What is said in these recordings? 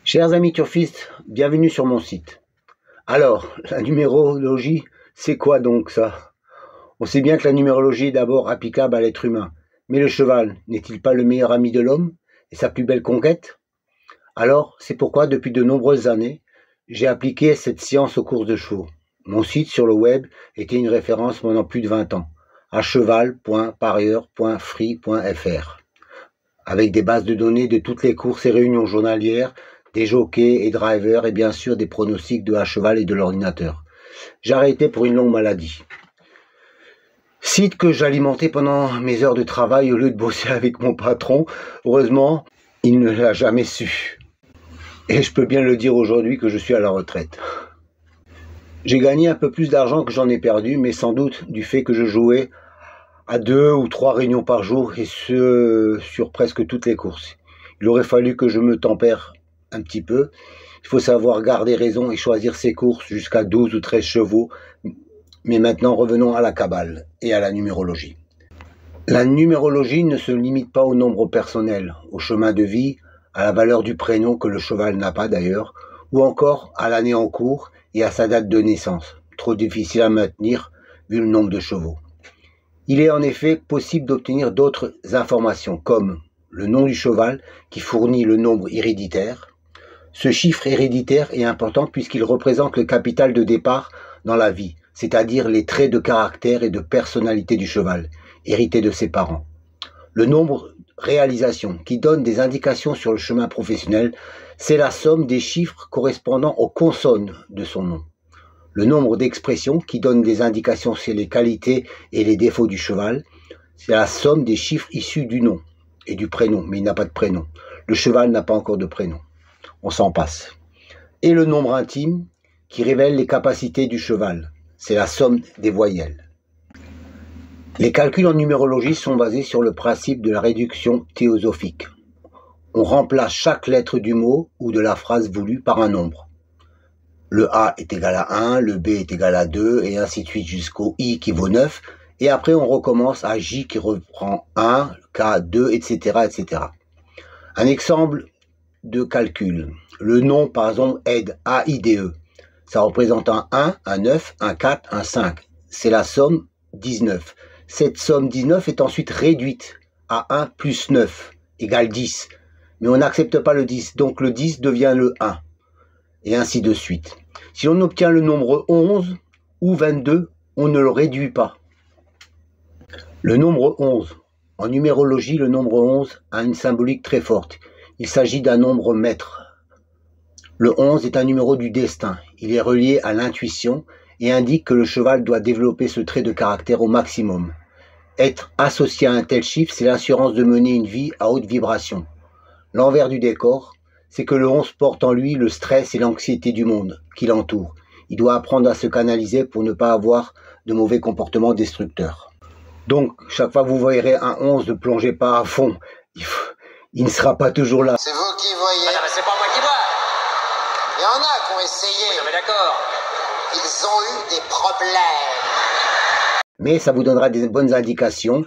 Chers amis turfistes, bienvenue sur mon site. Alors, la numérologie, c'est quoi donc ça? On sait bien que la numérologie est d'abord applicable à l'être humain, mais le cheval n'est-il pas le meilleur ami de l'homme et sa plus belle conquête? Alors, c'est pourquoi depuis de nombreuses années, j'ai appliqué cette science aux courses de chevaux. Mon site sur le web était une référence pendant plus de 20 ans, à cheval.parieur.free.fr, avec des bases de données de toutes les courses et réunions journalières, des jockeys et drivers et bien sûr des pronostics de à cheval et de l'ordinateur. J'ai arrêté pour une longue maladie. Site que j'alimentais pendant mes heures de travail au lieu de bosser avec mon patron. Heureusement, il ne l'a jamais su. Et je peux bien le dire aujourd'hui que je suis à la retraite. J'ai gagné un peu plus d'argent que j'en ai perdu, mais sans doute du fait que je jouais à 2 ou 3 réunions par jour et ce sur presque toutes les courses. Il aurait fallu que je me tempère un petit peu. Il faut savoir garder raison et choisir ses courses jusqu'à 12 ou 13 chevaux. Mais maintenant, revenons à la cabale et à la numérologie. La numérologie ne se limite pas au nombre personnel, au chemin de vie, à la valeur du prénom que le cheval n'a pas d'ailleurs, ou encore à l'année en cours et à sa date de naissance, trop difficile à maintenir vu le nombre de chevaux. Il est en effet possible d'obtenir d'autres informations comme le nom du cheval qui fournit le nombre héréditaire. Ce chiffre héréditaire est important puisqu'il représente le capital de départ dans la vie, c'est-à-dire les traits de caractère et de personnalité du cheval, hérités de ses parents. Le nombre réalisation qui donne des indications sur le chemin professionnel, c'est la somme des chiffres correspondant aux consonnes de son nom. Le nombre d'expressions qui donne des indications sur les qualités et les défauts du cheval, c'est la somme des chiffres issus du nom et du prénom, mais il n'a pas de prénom. Le cheval n'a pas encore de prénom. On s'en passe. Et le nombre intime qui révèle les capacités du cheval, c'est la somme des voyelles. Les calculs en numérologie sont basés sur le principe de la réduction théosophique. On remplace chaque lettre du mot ou de la phrase voulue par un nombre. Le A est égal à 1, le B est égal à 2, et ainsi de suite jusqu'au I qui vaut 9. Et après, on recommence à J qui reprend 1, K 2, etc., etc. Un exemple de calcul. Le nom, par exemple, aide AIDE. Ça représente un 1, un 9, un 4, un 5. C'est la somme 19. Cette somme 19 est ensuite réduite à 1 plus 9 égale 10. Mais on n'accepte pas le 10, donc le 10 devient le 1. Et ainsi de suite. Si on obtient le nombre 11 ou 22, on ne le réduit pas. Le nombre 11. En numérologie, le nombre 11 a une symbolique très forte. Il s'agit d'un nombre maître. Le 11 est un numéro du destin. Il est relié à l'intuition et indique que le cheval doit développer ce trait de caractère au maximum. Être associé à un tel chiffre, c'est l'assurance de mener une vie à haute vibration. L'envers du décor, c'est que le 11 porte en lui le stress et l'anxiété du monde qui l'entoure. Il doit apprendre à se canaliser pour ne pas avoir de mauvais comportements destructeurs. Donc, chaque fois que vous verrez un 11, ne plongez pas à fond. Il ne sera pas toujours là. C'est vous qui voyez. Non, mais c'est pas moi qui vois. Il y en a qui ont essayé. Oui, non, mais d'accord. Ils ont eu des problèmes. Mais ça vous donnera des bonnes indications.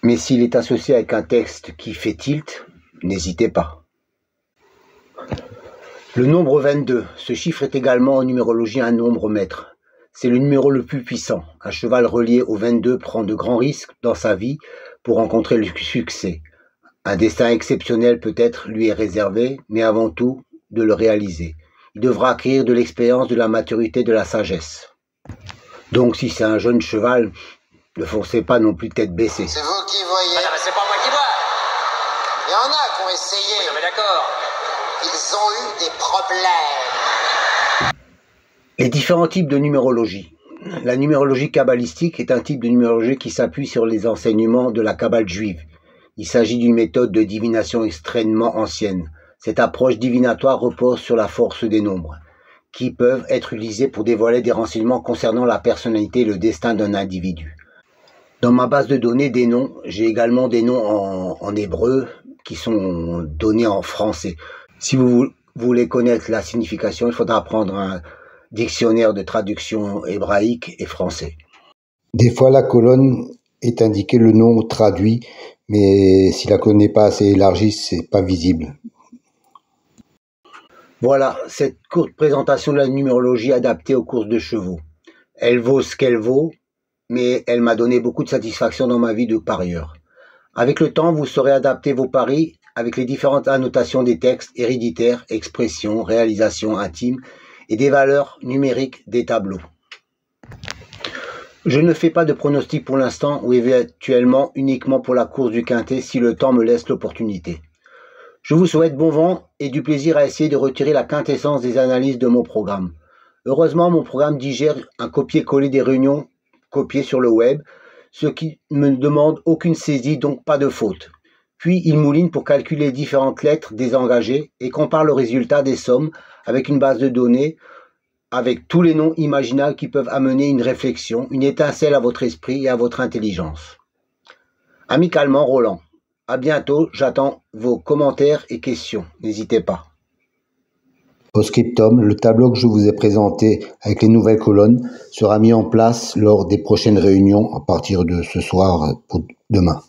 Mais s'il est associé avec un texte qui fait tilt, n'hésitez pas. Le nombre 22. Ce chiffre est également en numérologie un nombre maître. C'est le numéro le plus puissant. Un cheval relié au 22 prend de grands risques dans sa vie pour rencontrer le succès. Un destin exceptionnel peut-être lui est réservé, mais avant tout, de le réaliser. Il devra acquérir de l'expérience, de la maturité, de la sagesse. Donc si c'est un jeune cheval, ne foncez pas non plus tête baissée. C'est vous qui voyez. Non, mais c'est pas moi qui vois. Il y en a qui ont essayé. Oui, non, mais d'accord. Ils ont eu des problèmes. Les différents types de numérologie. La numérologie kabbalistique est un type de numérologie qui s'appuie sur les enseignements de la Kabbale juive. Il s'agit d'une méthode de divination extrêmement ancienne. Cette approche divinatoire repose sur la force des nombres, qui peuvent être utilisés pour dévoiler des renseignements concernant la personnalité et le destin d'un individu. Dans ma base de données des noms, j'ai également des noms en hébreu qui sont donnés en français. Si vous voulez connaître la signification, il faudra prendre un dictionnaire de traduction hébraïque et français. Des fois, la colonne est indiquée le nom traduit, mais si la colonne n'est pas assez élargie, c'est pas visible. Voilà, cette courte présentation de la numérologie adaptée aux courses de chevaux. Elle vaut ce qu'elle vaut, mais elle m'a donné beaucoup de satisfaction dans ma vie de parieur. Avec le temps, vous saurez adapter vos paris avec les différentes annotations des textes héréditaires, expressions, réalisations intimes et des valeurs numériques des tableaux. Je ne fais pas de pronostic pour l'instant ou éventuellement uniquement pour la course du Quintet si le temps me laisse l'opportunité. Je vous souhaite bon vent et du plaisir à essayer de retirer la quintessence des analyses de mon programme. Heureusement, mon programme digère un copier-coller des réunions copiées sur le web, ce qui ne me demande aucune saisie, donc pas de faute. Puis il mouline pour calculer les différentes lettres désengagées et compare le résultat des sommes avec une base de données avec tous les noms imaginables qui peuvent amener une réflexion, une étincelle à votre esprit et à votre intelligence. Amicalement, Roland. À bientôt, j'attends vos commentaires et questions. N'hésitez pas. Post-scriptum, le tableau que je vous ai présenté avec les nouvelles colonnes sera mis en place lors des prochaines réunions à partir de ce soir pour demain.